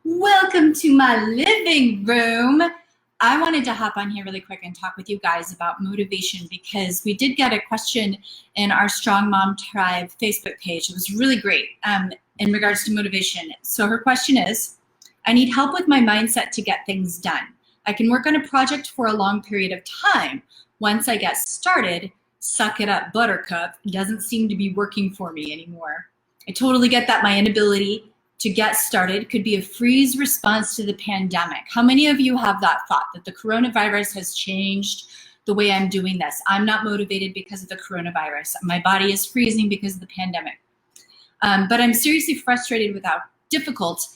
Welcome to my living room. I wanted to hop on here really quick and talk with you guys about motivation because we did get a question in our Strong Mom Tribe Facebook page. It was really great in regards to motivation. So her question is, I need help with my mindset to get things done. I can work on a project for a long period of time. Once I get started, suck it up, buttercup, doesn't seem to be working for me anymore. I totally get that my inability to get started could be a freeze response to the pandemic. How many of you have that thought that the coronavirus has changed the way I'm doing this? I'm not motivated because of the coronavirus. My body is freezing because of the pandemic. But I'm seriously frustrated with how difficult,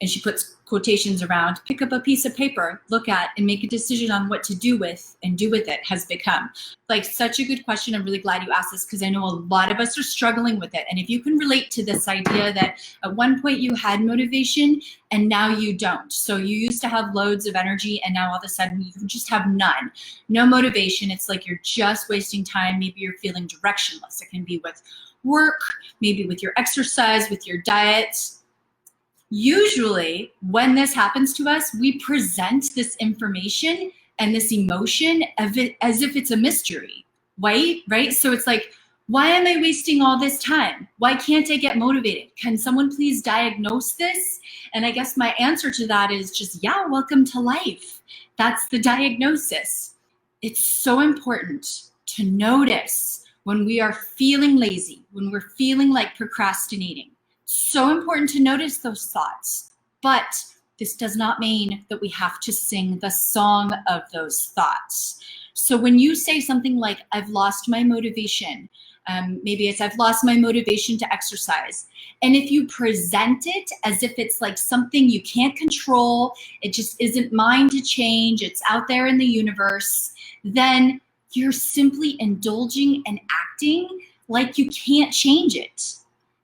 and she puts quotations around, pick up a piece of paper, look at, and make a decision on what to do with and do with it has become. Like, such a good question. I'm really glad you asked this because I know a lot of us are struggling with it. And if you can relate to this idea that at one point you had motivation and now you don't. So you used to have loads of energy and now all of a sudden you just have none. No motivation. It's like you're just wasting time. Maybe you're feeling directionless. It can be with work, maybe with your exercise, with your diet. Usually when this happens to us, we present this information and this emotion as if it's a mystery, right? So it's like, why am I wasting all this time? Why can't I get motivated? Can someone please diagnose this? And I guess my answer to that is just, yeah, welcome to life. That's the diagnosis. It's so important to notice when we are feeling lazy, when we're feeling like procrastinating. So important to notice those thoughts, but this does not mean that we have to sing the song of those thoughts. So when you say something like, I've lost my motivation, maybe it's I've lost my motivation to exercise. And if you present it as if it's like something you can't control, it just isn't mine to change, it's out there in the universe, then you're simply indulging and acting like you can't change it.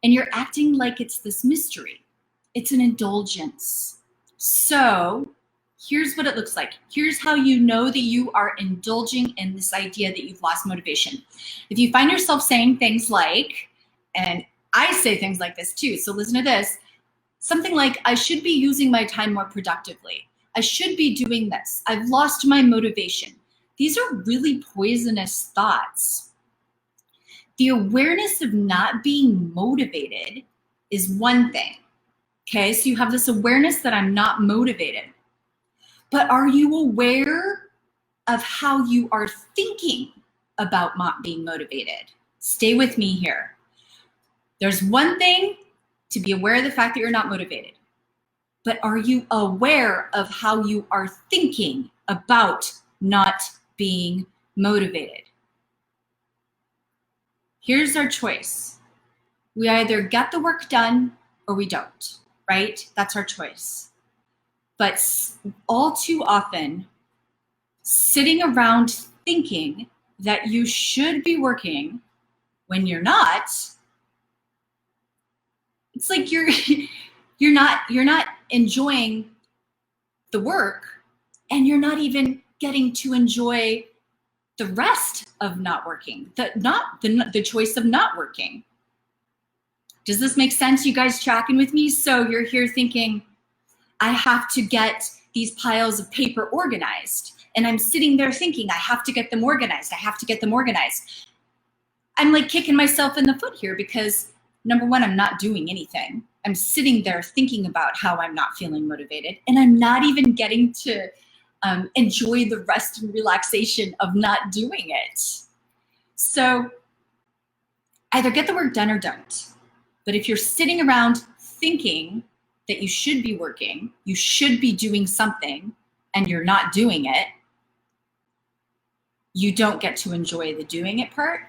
And you're acting like it's this mystery. It's an indulgence. So here's what it looks like. Here's how you know that you are indulging in this idea that you've lost motivation. If you find yourself saying things like, and I say things like this too, so listen to this, something like, I should be using my time more productively. I should be doing this. I've lost my motivation. These are really poisonous thoughts. The awareness of not being motivated is one thing, okay? So you have this awareness that I'm not motivated, but are you aware of how you are thinking about not being motivated? Stay with me here. There's one thing to be aware of the fact that you're not motivated, but are you aware of how you are thinking about not being motivated? Here's our choice. We either get the work done or we don't, right? That's our choice. But all too often, sitting around thinking that you should be working when you're not, it's like you're not enjoying the work, and you're not even getting to enjoy the rest of not working, the choice of not working. Does this make sense? You guys tracking with me? So you're here thinking, I have to get these piles of paper organized. And I'm sitting there thinking, I have to get them organized. I have to get them organized. I'm like kicking myself in the foot here because number one, I'm not doing anything. I'm sitting there thinking about how I'm not feeling motivated, and I'm not even getting to enjoy the rest and relaxation of not doing it. So either get the work done or don't. But if you're sitting around thinking that you should be working, you should be doing something, and you're not doing it, you don't get to enjoy the doing it part,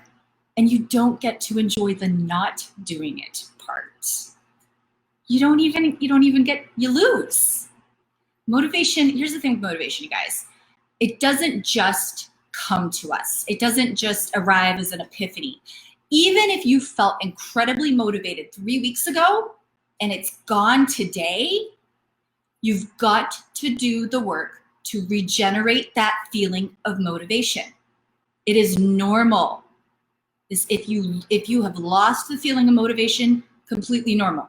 and you don't get to enjoy the not doing it part. You lose. Motivation, here's the thing with motivation, you guys. It doesn't just come to us. It doesn't just arrive as an epiphany. Even if you felt incredibly motivated 3 weeks ago and it's gone today, you've got to do the work to regenerate that feeling of motivation. It is normal. If you have lost the feeling of motivation, completely normal.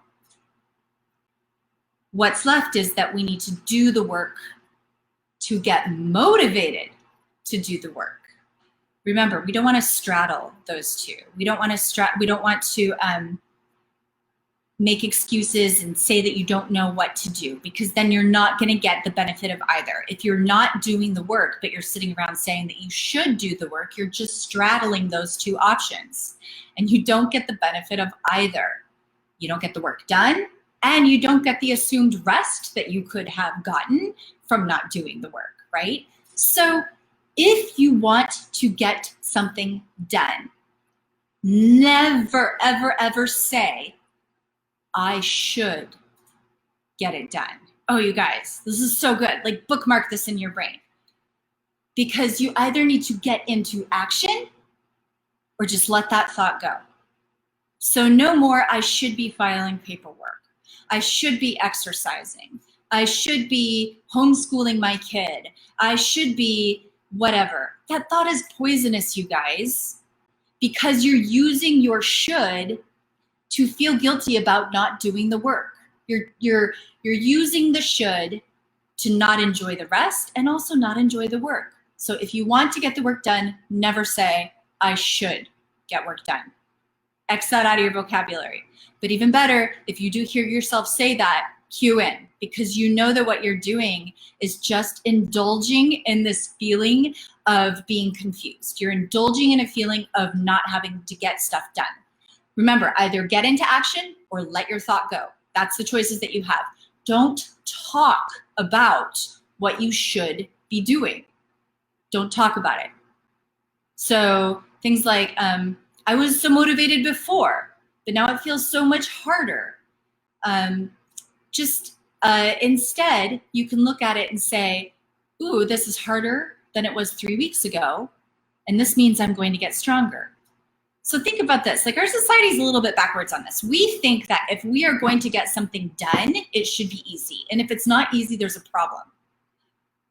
What's left is that we need to do the work to get motivated to do the work. Remember, we don't want to straddle those two. We don't want to make excuses and say that you don't know what to do, because then you're not going to get the benefit of either. If you're not doing the work, but you're sitting around saying that you should do the work, you're just straddling those two options, and you don't get the benefit of either. You don't get the work done, and you don't get the assumed rest that you could have gotten from not doing the work, right? So if you want to get something done, never, ever, ever say, I should get it done. Oh, you guys, this is so good. Like, bookmark this in your brain. Because you either need to get into action or just let that thought go. So no more, I should be filing paperwork. I should be exercising. I should be homeschooling my kid. I should be whatever. That thought is poisonous, you guys, because you're using your should to feel guilty about not doing the work. You're using the should to not enjoy the rest and also not enjoy the work. So if you want to get the work done, never say, I should get work done. X that out of your vocabulary. But even better, if you do hear yourself say that, cue in, because you know that what you're doing is just indulging in this feeling of being confused. You're indulging in a feeling of not having to get stuff done. Remember, either get into action or let your thought go. That's the choices that you have. Don't talk about what you should be doing. Don't talk about it. So things like, I was so motivated before, but now it feels so much harder. Instead, you can look at it and say, ooh, this is harder than it was 3 weeks ago, and this means I'm going to get stronger. So think about this, like our society is a little bit backwards on this. We think that if we are going to get something done, it should be easy. And if it's not easy, there's a problem.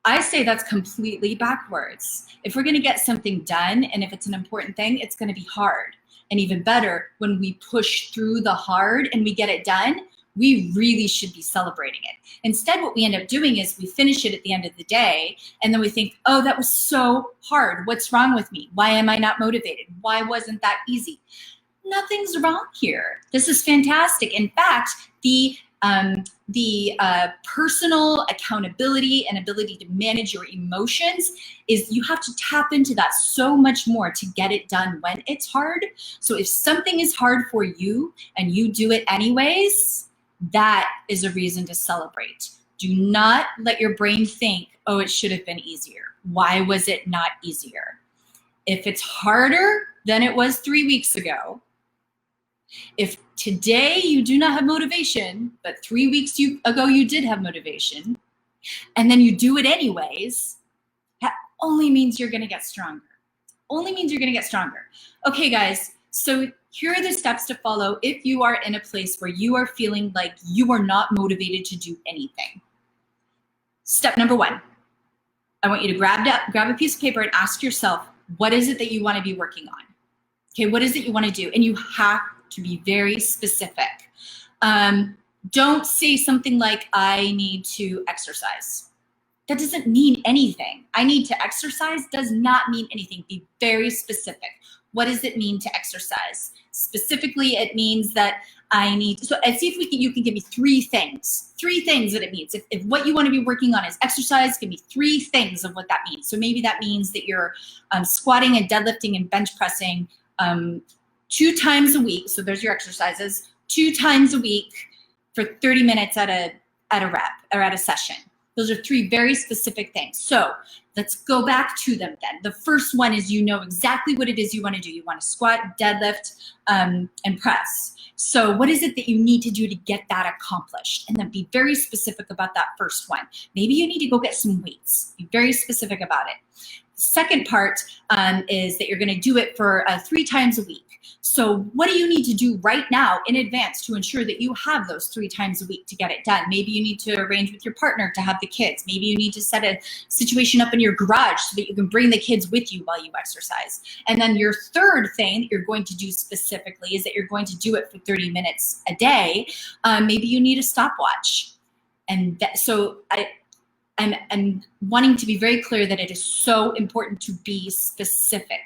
I say that's completely backwards. If we're gonna get something done, and if it's an important thing, it's gonna be hard. And even better, when we push through the hard and we get it done, we really should be celebrating it. Instead, what we end up doing is we finish it at the end of the day, and then we think, oh, that was so hard. What's wrong with me? Why am I not motivated? Why wasn't that easy? Nothing's wrong here. This is fantastic. In fact, the personal accountability and ability to manage your emotions is you have to tap into that so much more to get it done when it's hard. So if something is hard for you and you do it anyways, that is a reason to celebrate. Do not let your brain think, oh, it should have been easier. Why was it not easier? If it's harder than it was 3 weeks ago, if today you do not have motivation, but 3 weeks ago you did have motivation, and then you do it anyways, that only means you're gonna get stronger. Only means you're gonna get stronger. Okay, guys, so here are the steps to follow if you are in a place where you are feeling like you are not motivated to do anything. Step number 1, I want you to grab a piece of paper and ask yourself, what is it that you wanna be working on? Okay, what is it you wanna do? And you have to be very specific. Don't say something like, I need to exercise. That doesn't mean anything. I need to exercise does not mean anything. Be very specific. What does it mean to exercise? Specifically, it means that I need, so and see if you can give me 3 things. 3 things that it means. If what you want to be working on is exercise, give me 3 things of what that means. So maybe that means that you're squatting and deadlifting and bench pressing 2 times a week. So there's your exercises, 2 times a week for 30 minutes at a rep or at a session. Those are 3 very specific things. So let's go back to them then. The first one is you know exactly what it is you want to do. You want to squat, deadlift, and press. So what is it that you need to do to get that accomplished? And then be very specific about that first one. Maybe you need to go get some weights. Be very specific about it. Second part is that you're going to do it for 3 times a week. So what do you need to do right now in advance to ensure that you have those 3 times a week to get it done? Maybe you need to arrange with your partner to have the kids. Maybe you need to set a situation up in your garage so that you can bring the kids with you while you exercise. And then your third thing that you're going to do specifically is that you're going to do it for 30 minutes a day. Maybe you need a stopwatch. And so I'm wanting to be very clear that it is so important to be specific.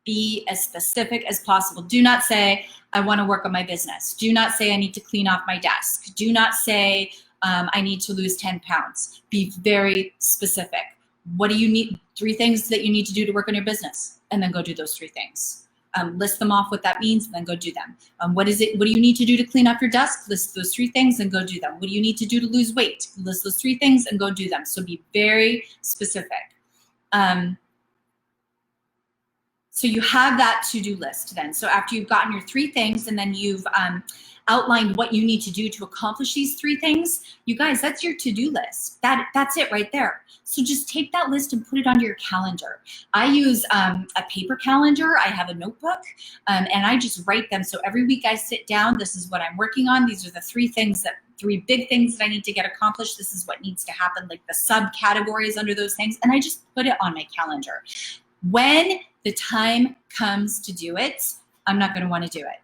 Be as specific as possible. Do not say, I want to work on my business. Do not say, I need to clean off my desk. Do not say, I need to lose 10 pounds. Be very specific. What do you need? 3 things that you need to do to work on your business, and then go do those 3 things. List them off what that means, and then go do them. What do you need to do to clean up your desk? List those 3 things and go do them. What do you need to do to lose weight? List those 3 things and go do them. So be very specific. So you have that to-do list then. So after you've gotten your 3 things and then you've outlined what you need to do to accomplish these 3 things, you guys, that's your to-do list. That's it right there. So just take that list and put it onto your calendar. I use a paper calendar. I have a notebook, and I just write them. So every week I sit down, this is what I'm working on. These are the 3 big things that I need to get accomplished. This is what needs to happen, like the subcategories under those things. And I just put it on my calendar. When the time comes to do it, I'm not going to want to do it.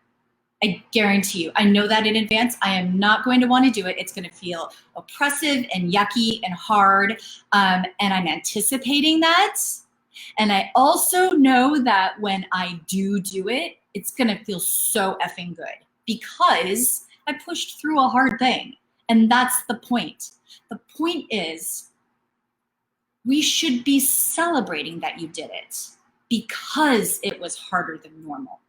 I guarantee you. I know that in advance. I am not going to want to do it. It's going to feel oppressive and yucky and hard. And I'm anticipating that. And I also know that when I do it, it's going to feel so effing good because I pushed through a hard thing. And that's the point. The point is, we should be celebrating that you did it because it was harder than normal.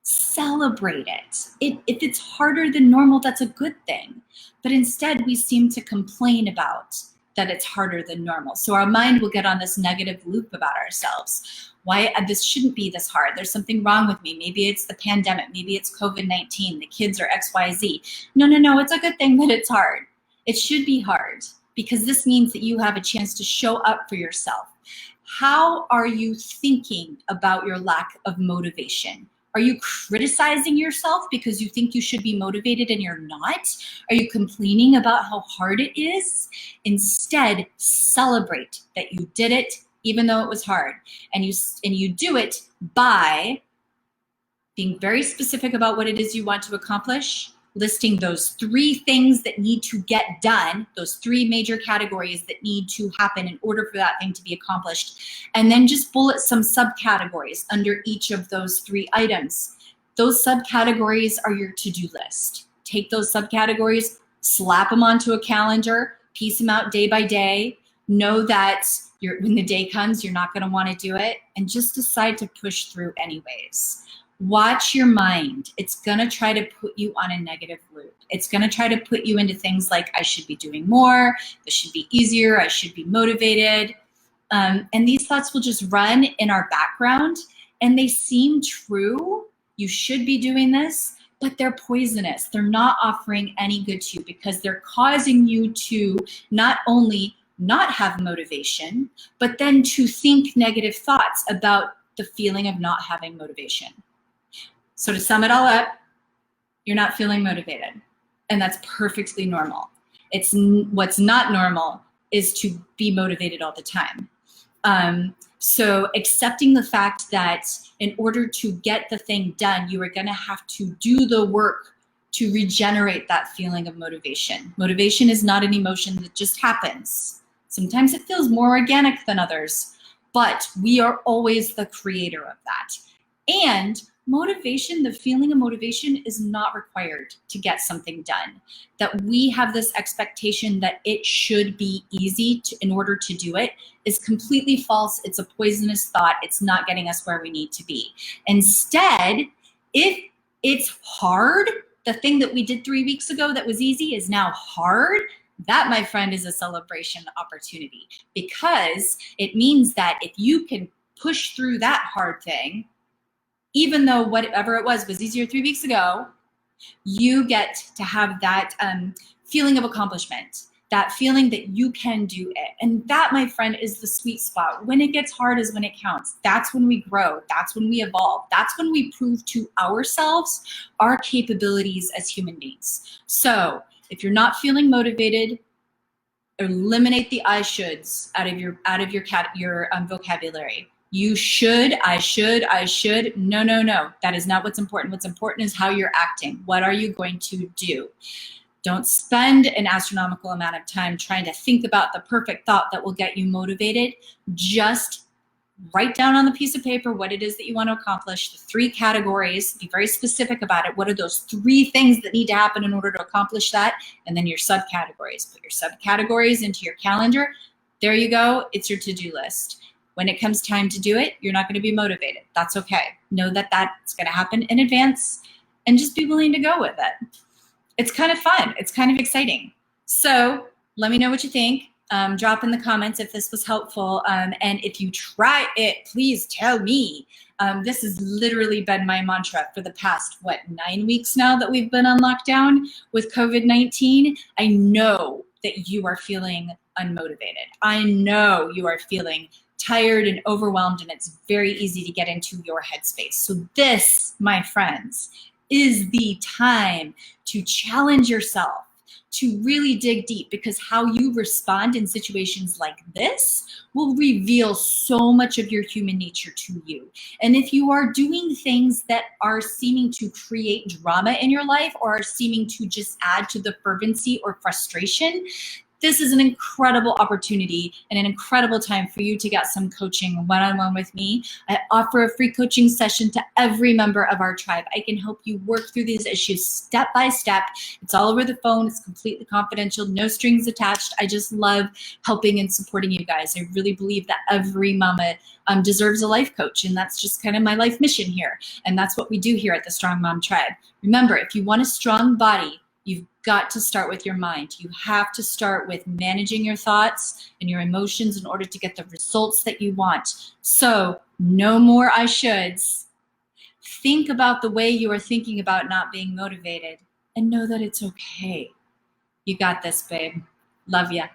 Celebrate it. If it's harder than normal, that's a good thing. But instead, we seem to complain about that it's harder than normal. So our mind will get on this negative loop about ourselves. Why this shouldn't be this hard. There's something wrong with me. Maybe it's the pandemic. Maybe it's COVID-19. The kids are XYZ. No. It's a good thing that it's hard. It should be hard because this means that you have a chance to show up for yourself. How are you thinking about your lack of motivation? Are you criticizing yourself because you think you should be motivated and you're not? Are you complaining about how hard it is? Instead, celebrate that you did it even though it was hard. And you do it by being very specific about what it is you want to accomplish, listing those 3 things that need to get done, those 3 major categories that need to happen in order for that thing to be accomplished, and then just bullet some subcategories under each of those 3 items. Those subcategories are your to-do list. Take those subcategories, slap them onto a calendar, piece them out day by day, know that when the day comes, you're not going to want to do it, and just decide to push through anyways. Watch your mind. It's going to try to put you on a negative loop. It's going to try to put you into things like, I should be doing more, this should be easier, I should be motivated. And these thoughts will just run in our background, and they seem true. You should be doing this, but they're poisonous. They're not offering any good to you because they're causing you to not only not have motivation, but then to think negative thoughts about the feeling of not having motivation. So to sum it all up, you're not feeling motivated, and that's perfectly normal. What's not normal is to be motivated all the time. So accepting the fact that in order to get the thing done, you are going to have to do the work to regenerate that feeling of motivation. Motivation is not an emotion that just happens. Sometimes it feels more organic than others, but we are always the creator of that. And motivation, the feeling of motivation is not required to get something done. That we have this expectation that it should be easy in order to do it is completely false. It's a poisonous thought. It's not getting us where we need to be. Instead, if it's hard, the thing that we did 3 weeks ago that was easy is now hard. That, my friend, is a celebration opportunity because it means that if you can push through that hard thing, even though whatever it was easier 3 weeks ago, you get to have that feeling of accomplishment, that feeling that you can do it. And that, my friend, is the sweet spot. When it gets hard is when it counts. That's when we grow. That's when we evolve. That's when we prove to ourselves our capabilities as human beings. So if you're not feeling motivated, eliminate the I shoulds out of your vocabulary. You should, I should. No. That is not what's important. What's important is how you're acting. What are you going to do? Don't spend an astronomical amount of time trying to think about the perfect thought that will get you motivated. Just write down on the piece of paper what it is that you want to accomplish, the 3 categories, be very specific about it. What are those 3 things that need to happen in order to accomplish that? And then your subcategories. Put your subcategories into your calendar. There you go. It's your to-do list. When it comes time to do it, you're not going to be motivated. That's okay. Know that that's going to happen in advance and just be willing to go with it. It's kind of fun. It's kind of exciting. So let me know what you think. Drop in the comments if this was helpful. And if you try it, please tell me. This has literally been my mantra for the past, 9 weeks now that we've been on lockdown with COVID-19. I know that you are feeling unmotivated. I know you are feeling tired and overwhelmed, and it's very easy to get into your headspace. So this, my friends, is the time to challenge yourself, to really dig deep, because how you respond in situations like this will reveal so much of your human nature to you. And if you are doing things that are seeming to create drama in your life or are seeming to just add to the fervency or frustration, this is an incredible opportunity and an incredible time for you to get some coaching one-on-one with me. I offer a free coaching session to every member of our tribe. I can help you work through these issues step by step. It's all over the phone. It's completely confidential, no strings attached. I just love helping and supporting you guys. I really believe that every mama deserves a life coach, and that's just kind of my life mission here. And that's what we do here at the Strong Mom Tribe. Remember, if you want a strong body, you've got to start with your mind. You have to start with managing your thoughts and your emotions in order to get the results that you want. So no more I shoulds. Think about the way you are thinking about not being motivated and know that it's okay. You got this, babe. Love ya.